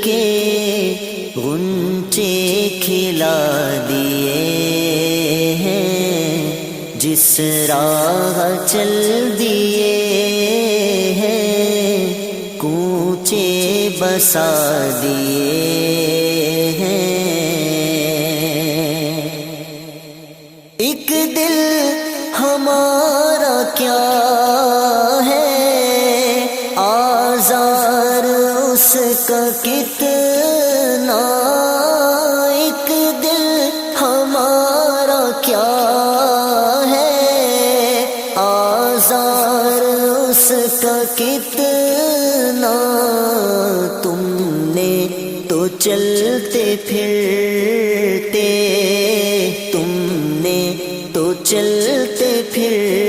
کے غنچے کھلا دیے ہیں، جس راہ چل دیے ہیں، کوچے بسا دیے ہیں۔ ایک دل ہمارا کیا ہے، آزار اس کا کتنا، ایک دل ہمارا کیا ہے، آزار اس کا کتنا، تم نے تو چلتے پھرتے، تم نے تو چلتے پھرتے